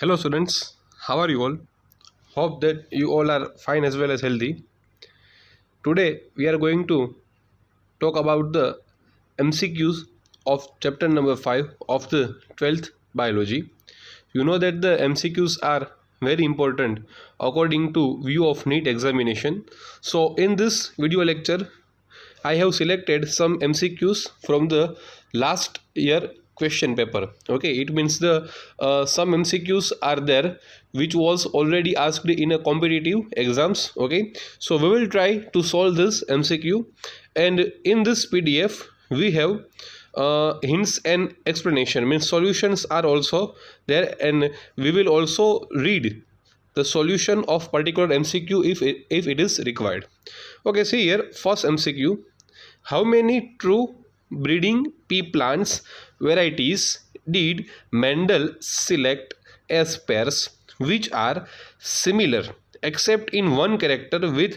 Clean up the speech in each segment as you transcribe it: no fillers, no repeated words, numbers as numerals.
Hello students, how are you all? Hope that you all are fine as well as healthy. Today we are going to talk about the MCQs of chapter number 5 of the 12th biology. You know that the MCQs are very important according to view of NEET examination. So in this video lecture I have selected some MCQs from the last year question paper. Okay, it means the some MCQs are there which was already asked in a competitive exams. Okay, so we will try to solve this MCQ, and in this PDF we have hints and explanation, means solutions are also there, and we will also read the solution of particular MCQ if it is required. Okay, see here, first MCQ: how many true breeding pea plants varieties did Mendel select as pairs which are similar except in one character with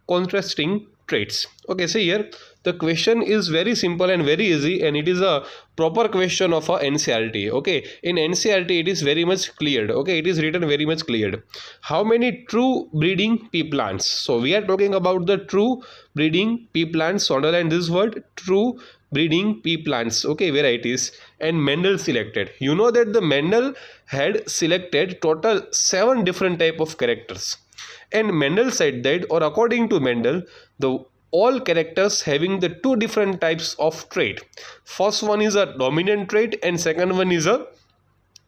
contrasting traits? Okay, see here, the question is very simple and very easy, and it is a proper question of a NCERT. Okay, in NCERT it is very much cleared. Okay, it is written very much cleared. How many true breeding pea plants? So we are talking about the true breeding pea plants. So underline this word, true breeding pea plants, okay, varieties, and Mendel selected. You know that the Mendel had selected total 7 different type of characters, and Mendel said that, or according to Mendel, the all characters having the two different types of trait. First one is a dominant trait and second one is a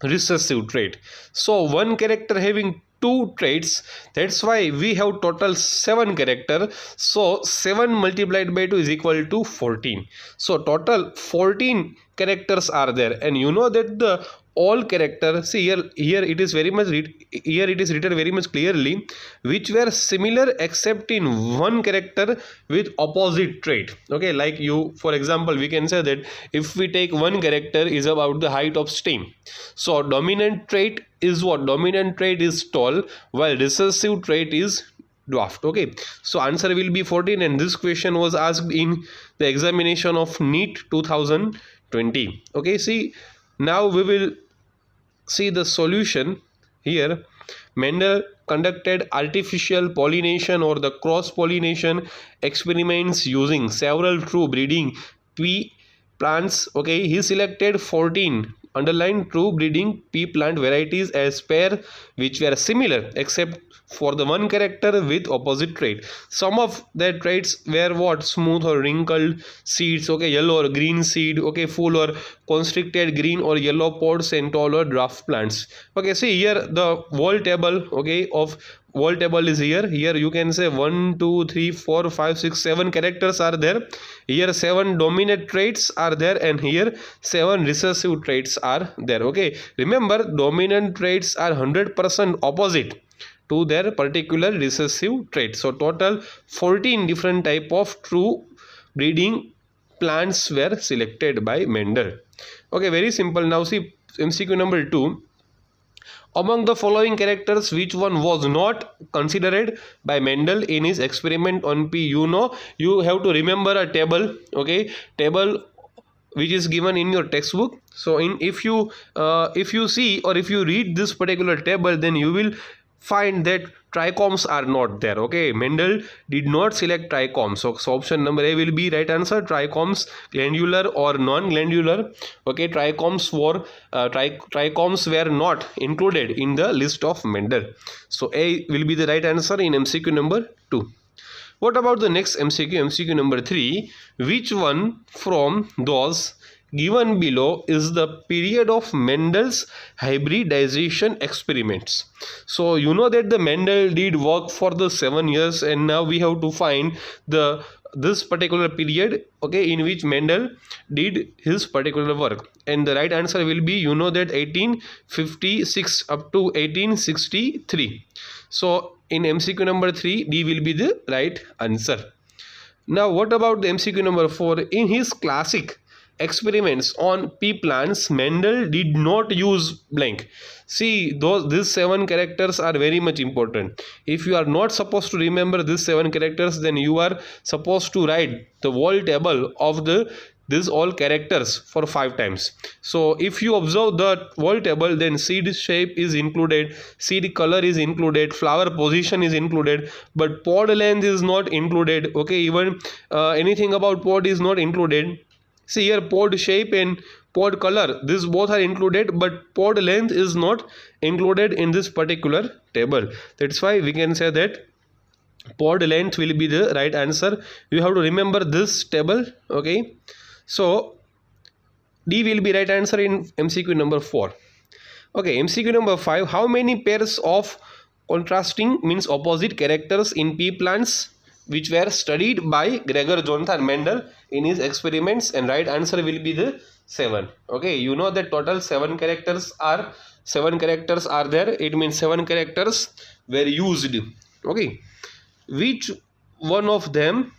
recessive trait. So one character having two traits, that's why we have total 7 character. So 7 multiplied by 2 is equal to 14. So total 14 characters are there, and you know that the all character, see here it is very much here it is written very much clearly, which were similar except in one character with opposite trait. Okay, like you, for example, we can say that if we take one character is about the height of stem, so dominant trait is what? Dominant trait is tall, while recessive trait is dwarfed. Okay, so answer will be 14, and this question was asked in the examination of NEET 2020. Okay, see, now we will see the solution. Here Mendel conducted artificial pollination or the cross pollination experiments using several true breeding pea plants. Okay, he selected 14 underline true breeding pea plant varieties as pair which were similar except for the one character with opposite trait. Some of their traits were what? Smooth or wrinkled seeds, okay, yellow or green seed, okay, full or constricted green or yellow pods, and tall or dwarf plants. Okay, see here the whole table, okay, of whole table is here. Here you can say 1 2 3 4 5 6 7 characters are there. Here 7 dominant traits are there, and here 7 recessive traits are there. Okay, remember dominant traits are 100% opposite to their particular recessive trait. So total 14 different type of true breeding plants were selected by Mendel. Okay, very simple. Now see MCQ number 2: among the following characters, which one was not considered by Mendel in his experiment on pea? You know, you have to remember a table, okay, table which is given in your textbook. So in if you see or if you read this particular table, then you will find that trichomes are not there. Okay, Mendel did not select trichomes. So option number A will be right answer, trichomes, glandular or non-glandular. Okay, trichomes were not included in the list of Mendel. So A will be the right answer in MCQ number 2. What about the next MCQ? MCQ number 3: which one from those given below is the period of Mendel's hybridization experiments? So you know that the Mendel did work for the 7 years, and now we have to find this particular period, okay, in which Mendel did his particular work, and the right answer will be, you know that 1856 up to 1863. So in MCQ number 3, D will be the right answer. Now what about the MCQ number 4? In his classic experiments on pea plants, Mendel did not use blank. See, these 7 characters are very much important. If you are not supposed to remember these 7 characters, then you are supposed to write the whole table of these all characters for 5 times. So if you observe the whole table, then seed shape is included, seed color is included, flower position is included, but pod length is not included. Okay, even anything about pod is not included. See here, pod shape and pod color, these both are included, but pod length is not included in this particular table. That's why we can say that pod length will be the right answer. You have to remember this table. Okay, so D will be right answer in MCQ number 4. Okay, MCQ number 5. How many pairs of contrasting means opposite characters in pea plants which were studied by Gregor Jonathan Mendel in his experiments? And right answer will be the 7. Okay, you know that total 7 characters are there. It means 7 characters were used. Okay, which one of them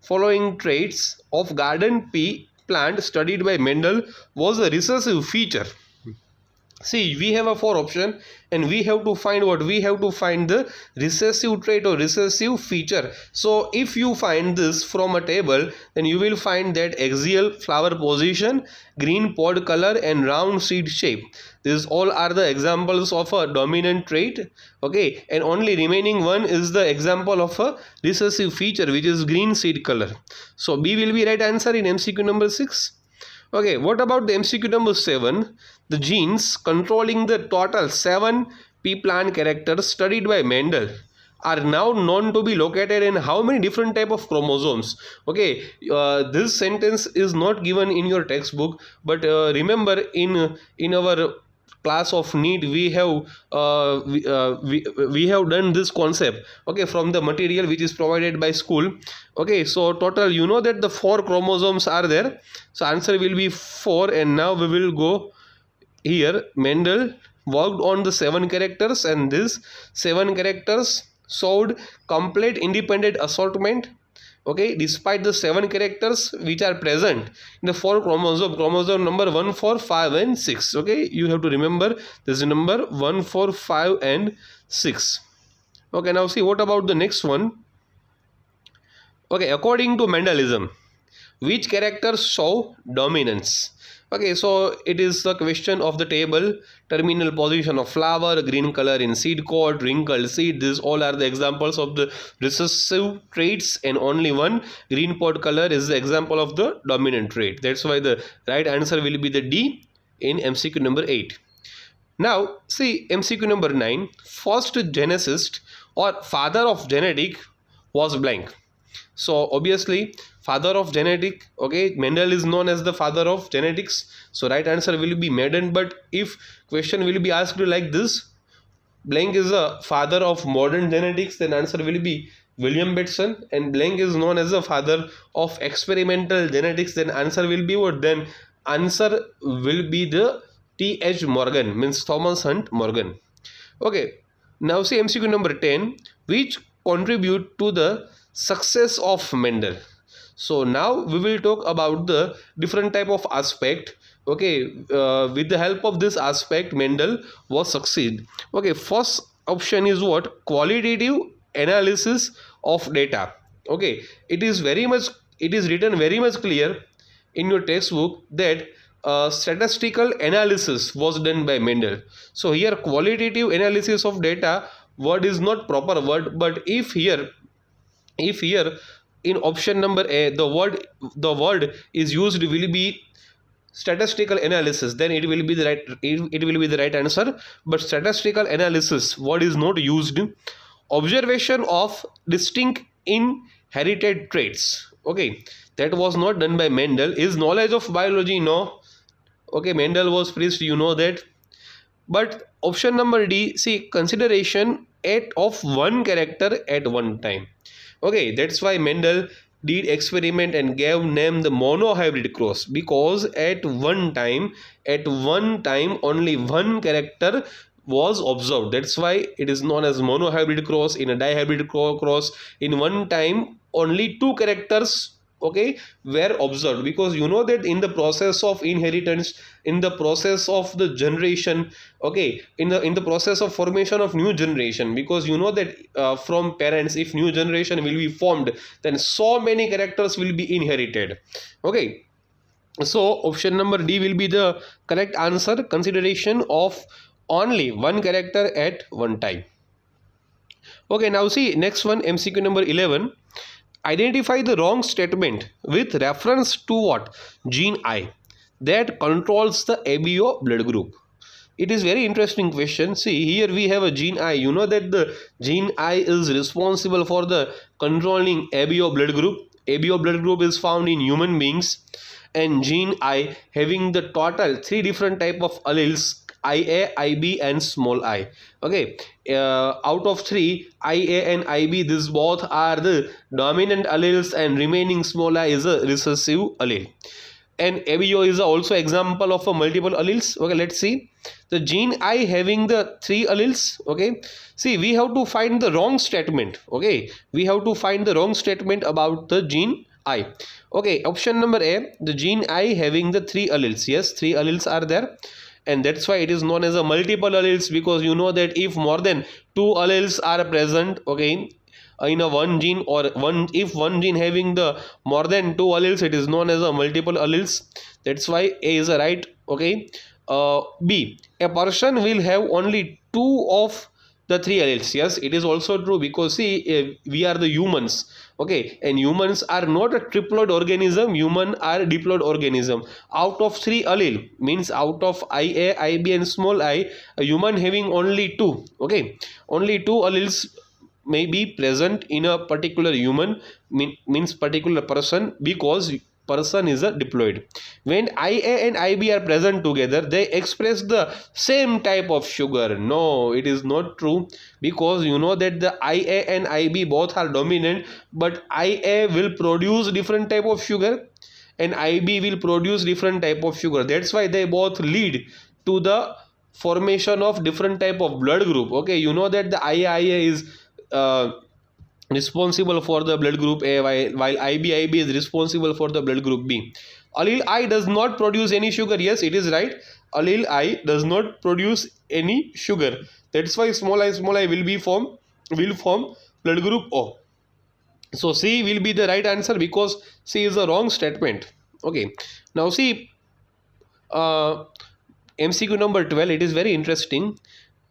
following traits of garden pea plant studied by Mendel was a recessive feature? See, we have a 4 option and we have to find what? We have to find the recessive trait or recessive feature. So if you find this from a table, then you will find that axial flower position, green pod color and round seed shape. These all are the examples of a dominant trait. Okay, and only remaining one is the example of a recessive feature, which is green seed color. So B will be right answer in MCQ number 6. Okay, what about the MCQ number 7? The genes controlling the total 7 pea plant characters studied by Mendel are now known to be located in how many different type of chromosomes? Okay, this sentence is not given in your textbook, but remember in our class of NEET we have we have done this concept, okay, from the material which is provided by school. Okay, so total you know that the 4 chromosomes are there, so answer will be 4. And now we will go here. Mendel worked on the 7 characters and these 7 characters showed complete independent assortment. Okay, despite the 7 characters which are present in the 4 chromosome number 1, 4, 5 and 6. Okay, you have to remember this number 1, 4, 5 and 6. Okay, now see what about the next one. Okay, according to Mendelism, which characters show dominance? Okay, so it is the question of the table. Terminal position of flower, green color in seed coat, wrinkled seed. These all are the examples of the recessive traits, and only one green pod color is the example of the dominant trait. That's why the right answer will be the D in MCQ number 8. Now see MCQ number 9. First geneticist or father of genetic was blank. So obviously father of genetic, okay, Mendel is known as the father of genetics, so right answer will be Mendel. But if question will be asked like this, blank is a father of modern genetics, then answer will be William Bateson. And blank is known as the father of experimental genetics, then answer will be what? Then answer will be the T.H. Morgan, means Thomas Hunt Morgan. Okay, now see MCQ number 10. Which contribute to the success of Mendel? So now we will talk about the different type of aspect. Okay, with the help of this aspect Mendel was succeed. Okay, first option is what? Qualitative analysis of data. Okay, it is written very much clear in your textbook that statistical analysis was done by Mendel. So here qualitative analysis of data word is not proper word, but if here in option number A the word is used will be statistical analysis, then it will be the right answer. But statistical analysis word is not used. Observation of distinct inherited traits, okay, that was not done by Mendel. Is knowledge of biology? No. Okay, Mendel was priest, you know that. But option number D, see, consideration of one character at one time. Okay, that's why Mendel did experiment and gave name the monohybrid cross, because at one time only one character was observed. That's why it is known as monohybrid cross. In a dihybrid cross, in one time only 2 characters, okay, were observed, because you know that in the process of inheritance, in the process of the generation, okay, in the process of formation of new generation, because you know that from parents, if new generation will be formed, then so many characters will be inherited. Okay, So option number D will be the correct answer, consideration of only one character at one time. Okay, now see next one, MCQ number 11. Identify the wrong statement with reference to what? Gene I that controls the ABO blood group. It is very interesting question. See, here we have a gene I. You know that the gene I is responsible for the controlling ABO blood group. ABO blood group is found in human beings, and gene I having the total three different type of alleles: IA, IB, and small I. Okay, out of three, IA and IB, these both are the dominant alleles, and remaining small I is a recessive allele. And ABO is also example of a multiple alleles. Okay, let's see the gene I having the three alleles. Okay, see, we have to find the wrong statement. Okay, we have to find the wrong statement about the gene I. Okay, option number A, the gene I having the three alleles. Yes, three alleles are there, and that's why it is known as a multiple alleles, because you know that if more than two alleles are present, okay, in a one gene, or one, if one gene having the more than two alleles, it is known as a multiple alleles. That's why A is a right. Okay, B, a person will have only two of the three alleles. Yes, it is also true, because see, we are the humans. Okay, and humans are not a triploid organism, human are diploid organism. Out of three allele, means out of IA, IB, and small I, a human having only two. Okay, only two alleles may be present in a particular human, means particular person, because person is a diploid. When IA and IB are present together, they express the same type of sugar. No, it is not true, because you know that the IA and IB both are dominant, but IA will produce different type of sugar and IB will produce different type of sugar. That's why they both lead to the formation of different type of blood group. Okay, you know that the IA is uh, responsible for the blood group A, while IB is responsible for the blood group B. Allele I does not produce any sugar. Yes, it is right. Allele I does not produce any sugar. That's why small I will form blood group O. So C will be the right answer, because C is the wrong statement. Okay. Now see, MCQ number 12. It is very interesting.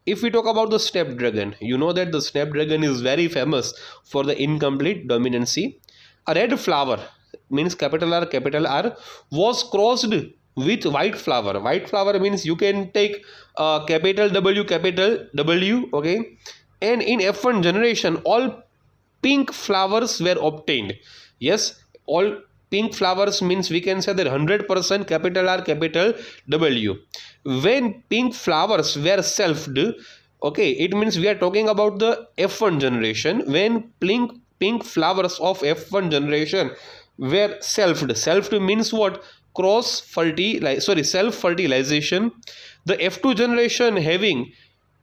If we talk about the snapdragon, you know that the snapdragon is very famous for the incomplete dominancy. A red flower, means capital R, was crossed with white flower. White flower means you can take capital W, okay. And in F1 generation, all pink flowers were obtained. Yes, all pink flowers means we can say that 100% capital R, capital W. When pink flowers were selfed, okay, it means we are talking about the F1 generation. When pink flowers of F1 generation were selfed means what? Self fertilization. The F2 generation having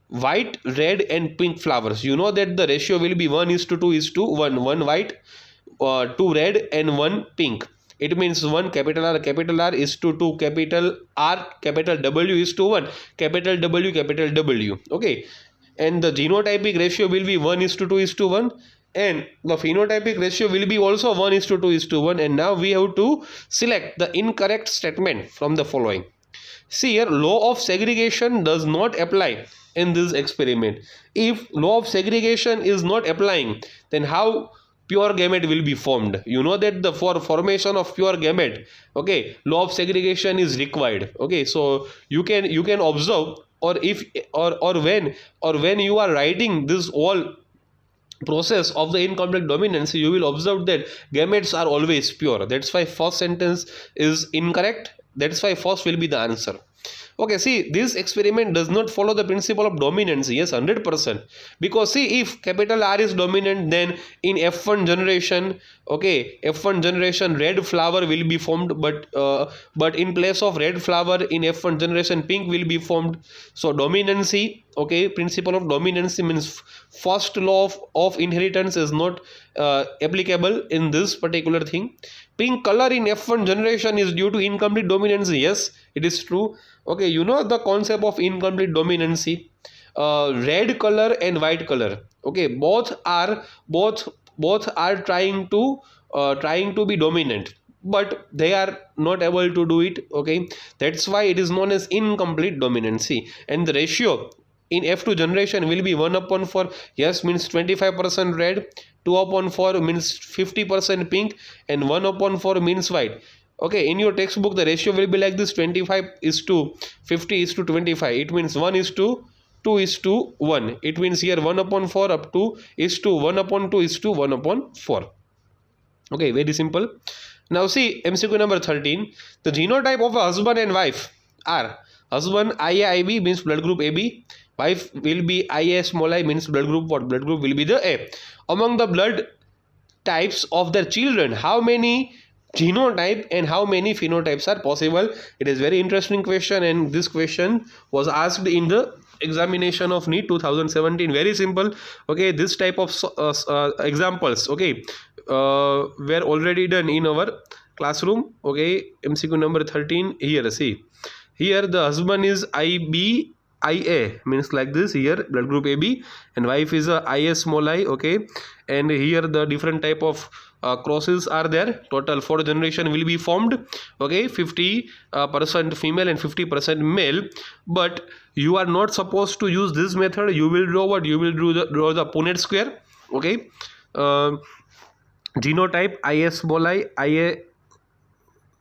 white, red, and pink flowers. You know that the ratio will be 1:2:1. One white, two red, and one pink. It means 1 capital R is to 2 capital R capital W is to 1 capital W. Okay, and the genotypic ratio will be 1:2:1, and the phenotypic ratio will be also 1:2:1. And now we have to select the incorrect statement from the following. See here, law of segregation does not apply in this experiment. If law of segregation is not applying, then how pure gamete will be formed? You know that the for formation of pure gamete, okay, law of segregation is required. Okay, so you can observe, or if or when you are writing this all process of the incomplete dominance, you will observe that gametes are always pure. That's why first sentence is incorrect. That's why first will be the answer. Okay, see, this experiment does not follow the principle of dominance. Yes, 100%. Because see, if capital R is dominant, then in F1 generation, okay, F1 generation red flower will be formed, but in place of red flower in F1 generation pink will be formed. So dominancy, okay, principle of dominancy means first law of inheritance is not applicable in this particular thing. Pink color in F1 generation is due to incomplete dominancy. Yes, it is true. Okay, you know the concept of incomplete dominancy. Red color and white color. Okay, both are trying to be dominant. but they are not able to do it. Okay, that's why it is known as incomplete dominancy. And the ratio in F2 generation will be 1/4. Yes means 25% red, 2/4 means 50% pink, and 1/4 means white. Okay, in your textbook the ratio will be like this: 25 is to 50 is to 25. It means 1 is to 2 is to 1. It means here 1/4 up to is to 1/2 is to 1/4. Okay, very simple. Now see MCQ number 13. The genotype of a husband and wife are: husband IA/IB means blood group AB, wife will be IA small I means blood group what? Blood group will be the A. Among the blood types of their children, how many genotype and how many phenotypes are possible? It is very interesting question, and this question was asked in the examination of NEET 2017. Very simple. Okay, this type of examples, okay, were already done in our classroom. Okay, MCQ number 13. Here see, here the husband is IB IA means like this, here blood group AB, and wife is a IA small I. Okay, and here the different type of crosses are there. Total 4 generation will be formed. Okay, 50% female and 50% male. But you are not supposed to use this method. You will draw what? You will draw the Punnett square. Okay, genotype IA small IA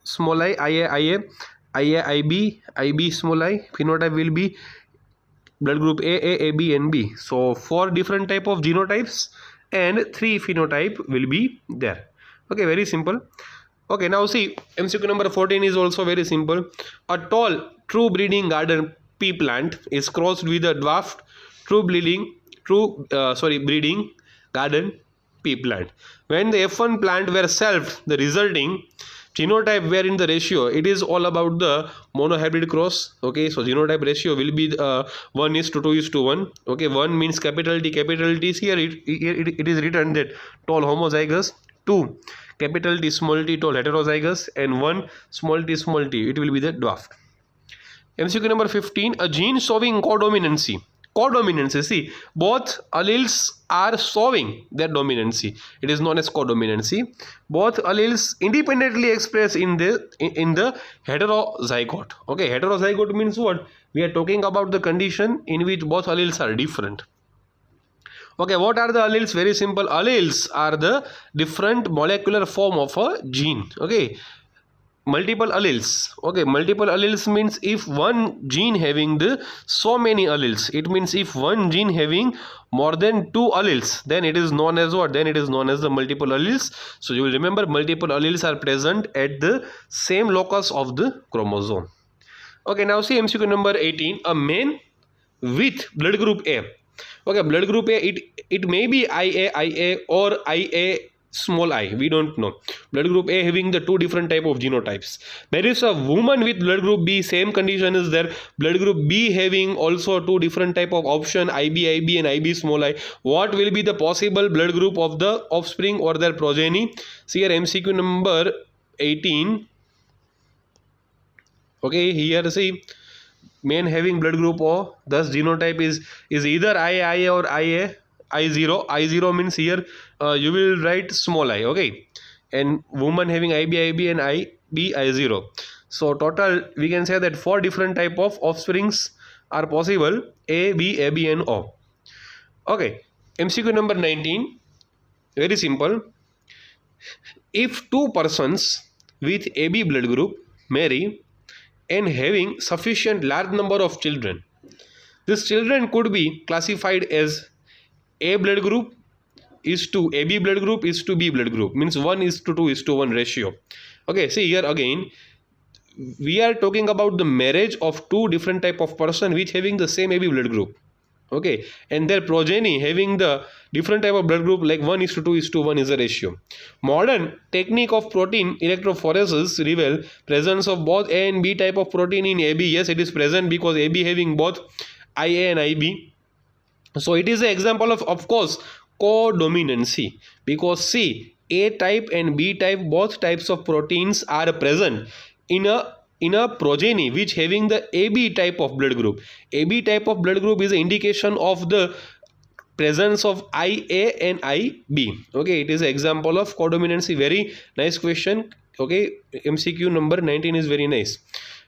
small I, IA IB, IB small I. Phenotype will be blood group A, B and B. So 4 different type of genotypes and 3 phenotype will be there. Okay, very simple. Okay, now see MCQ number 14 is also very simple. A tall true breeding garden pea plant is crossed with a dwarfed breeding garden pea plant. When the F1 plant were selved, the resulting genotype were in the ratio. It is all about the monohybrid cross. Okay, so genotype ratio will be 1 is to 2 is to 1. Okay, 1 means capital T, capital T. Here it is written that tall homozygous, 2 capital T small t tall heterozygous, and 1 small t it will be the dwarf. MCQ number 15. A gene showing codominancy. Codominancy, see, both alleles are showing their dominancy. It is known as codominancy. Both alleles independently expressed in the heterozygote. Okay, heterozygote means what? We are talking about the condition in which both alleles are different. Okay, what are the alleles? Very simple. Alleles are the different molecular form of a gene. Okay, multiple alleles. Okay, multiple alleles means if one gene having the so many alleles. It means if one gene having more than 2 alleles, then it is known as what? Then it is known as the multiple alleles. So you will remember multiple alleles are present at the same locus of the chromosome. Okay, now see MCQ number 18. A man with blood group A. Okay, blood group A, it may be IA or IA small I, we don't know. Blood group A having the 2 different type of genotypes. There is a woman with blood group B, same condition is there. Blood group B having also 2 different type of option, IB and IB small I. What will be the possible blood group of the offspring or their progeny? See here MCQ number 18. Okay, here see, man having blood group O, thus genotype is either IA or IA. I0 means here you will write small I. Okay, and woman having IB and IB I0. So total we can say that 4 different type of offsprings are possible: A, B, AB and O. Okay, MCQ number 19. Very simple. If 2 persons with AB blood group marry and having sufficient large number of children, these children could be classified as A blood group is to AB blood group is to B blood group, means 1 is to 2 is to 1 ratio. Okay, see here again we are talking about the marriage of 2 different type of person which having the same AB blood group. Okay, and their progeny having the different type of blood group, like 1 is to 2 is to 1 is a ratio. Modern technique of protein electrophoresis reveal presence of both A and B type of protein in AB. Yes, it is present because AB having both IA and IB. So it is an example of course codominancy, because see, A type and B type, both types of proteins are present in a progeny which having the AB type of blood group. AB type of blood group is an indication of the presence of IA and IB. Okay, it is an example of codominancy. Very nice question. Okay, MCQ number 19 is very nice.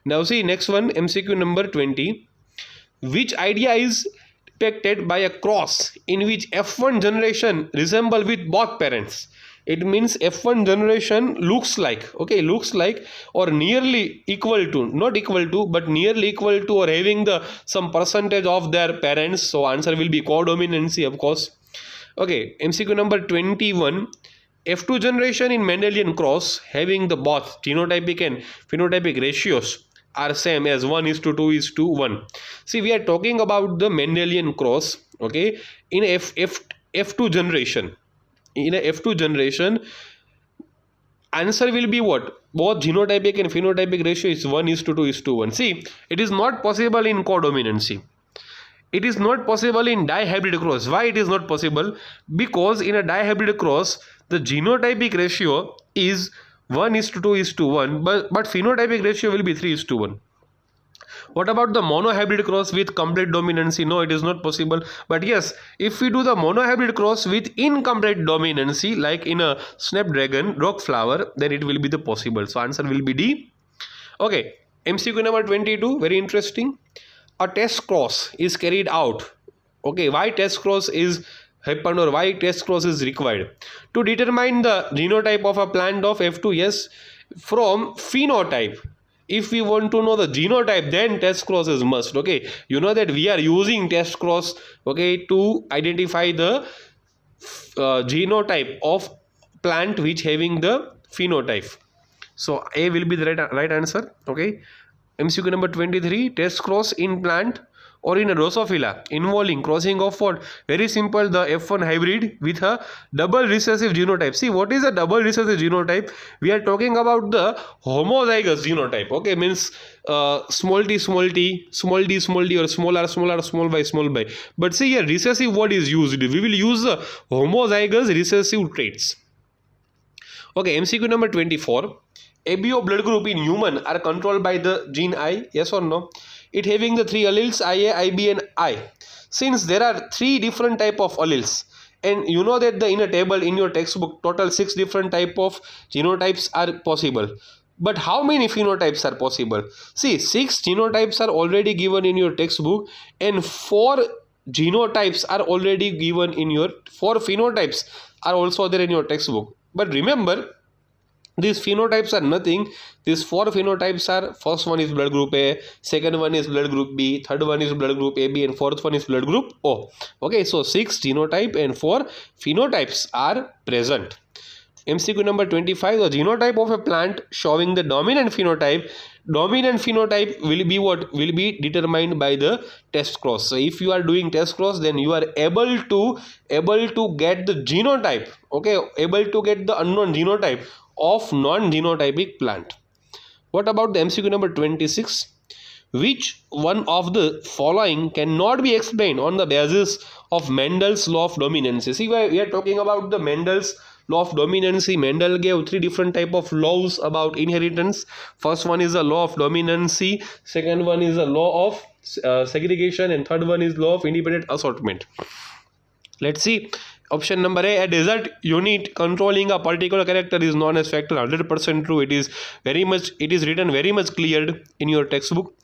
Now see next one, MCQ number 20. Which idea is depicted by a cross in which F1 generation resemble with both parents? It means F1 generation looks like, okay, looks like or nearly equal to, not equal to, but nearly equal to or having the some percentage of their parents. So answer will be codominancy, of course. Okay, MCQ number 21. F2 generation in Mendelian cross having the both genotypic and phenotypic ratios are same as 1:2:1. See, we are talking about the Mendelian cross, okay, in F2 generation. In a F2 generation, answer will be what? Both genotypic and phenotypic ratio is 1:2:1. See, it is not possible in codominancy. It is not possible in dihybrid cross. Why it is not possible? Because in a dihybrid cross, the genotypic ratio is 1:2:1, but phenotypic ratio will be 3:1. What about the monohybrid cross with complete dominancy? No, it is not possible. But yes, if we do the monohybrid cross with incomplete dominancy, like in a snapdragon, rock flower, then it will be the possible. So answer will be D. Okay, MCQ number 22, very interesting. A test cross is carried out. Okay, why test cross is happened or why test cross is required? To determine the genotype of a plant of F2, yes, from phenotype. If we want to know the genotype, then test cross is must. Okay, you know that we are using test cross, okay, to identify the genotype of plant which having the phenotype. So A will be the right answer. Okay, MCQ number 23. Test cross in plant or in a Drosophila involving crossing of what? Very simple, the F1 hybrid with a double recessive genotype. See, what is a double recessive genotype? We are talking about the homozygous genotype. Okay, means small t, small t, small d, small d, or small r, small r, small y, small y. But see here, recessive word is used. We will use the homozygous recessive traits. Okay, MCQ number 24. ABO blood group in human are controlled by the gene I, yes or no? It having the three alleles IA, IB and I. Since there are three different type of alleles, and you know that in a table in your textbook total 6 different type of genotypes are possible. But how many phenotypes are possible? See, 6 genotypes are already given in your textbook and 4 genotypes are already given in your 4 phenotypes are also there in your textbook. But remember, these phenotypes are nothing. These 4 phenotypes are, first one is blood group A, second one is blood group B, third one is blood group AB, and fourth one is blood group O. Okay, so 6 genotype and 4 phenotypes are present. MCQ number 25. The genotype of a plant showing the dominant phenotype will be what? Will be determined by the test cross. So if you are doing test cross, then you are able to get the genotype, okay, able to get the unknown genotype of non-genotypic plant. What about the MCQ number 26? Which one of the following cannot be explained on the basis of Mendel's law of dominancy? See, we are talking about the Mendel's law of dominancy. Mendel gave 3 different type of laws about inheritance. First one is the law of dominancy, second one is the law of segregation, and third one is law of independent assortment. Let's see. Option number A desert unit controlling a particular character is known as factor. 100% true. It is written very much cleared in your textbook.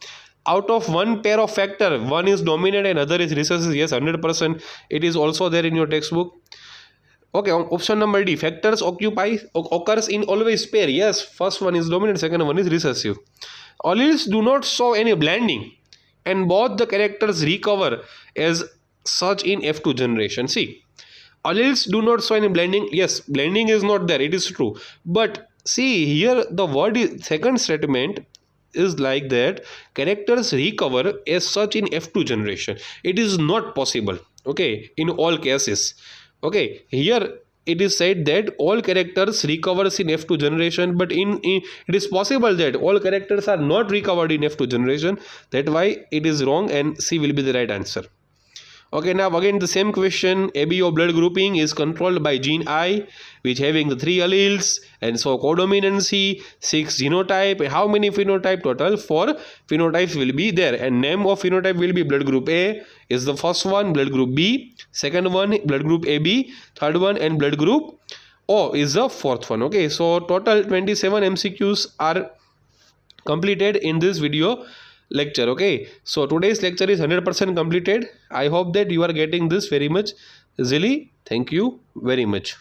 Out of one pair of factor, one is dominant and other is recessive. Yes, 100%. It is also there in your textbook. Okay, option number D. Factors occurs in always pair. Yes, first one is dominant, second one is recessive. Alleles do not show any blending, and both the characters recover as such in F2 generation. See, alleles do not show any blending. Yes, blending is not there. It is true. But see here, the word is, second statement is like that characters recover as such in F2 generation. It is not possible. Okay, in all cases. Okay, here it is said that all characters recovers in F2 generation, but it is possible that all characters are not recovered in F2 generation. That's why it is wrong, and C will be the right answer. Okay, now again the same question. ABO blood grouping is controlled by gene I, which having the 3 alleles, and so codominancy, 6 genotype. How many phenotype total? 4 phenotypes will be there, and name of phenotype will be blood group A is the first one, blood group B, second one blood group AB, third one and blood group O is the fourth one. Okay, so total 27 MCQs are completed in this video lecture. Okay, so today's lecture is 100% completed. I hope that you are getting this very much easily. Thank you very much.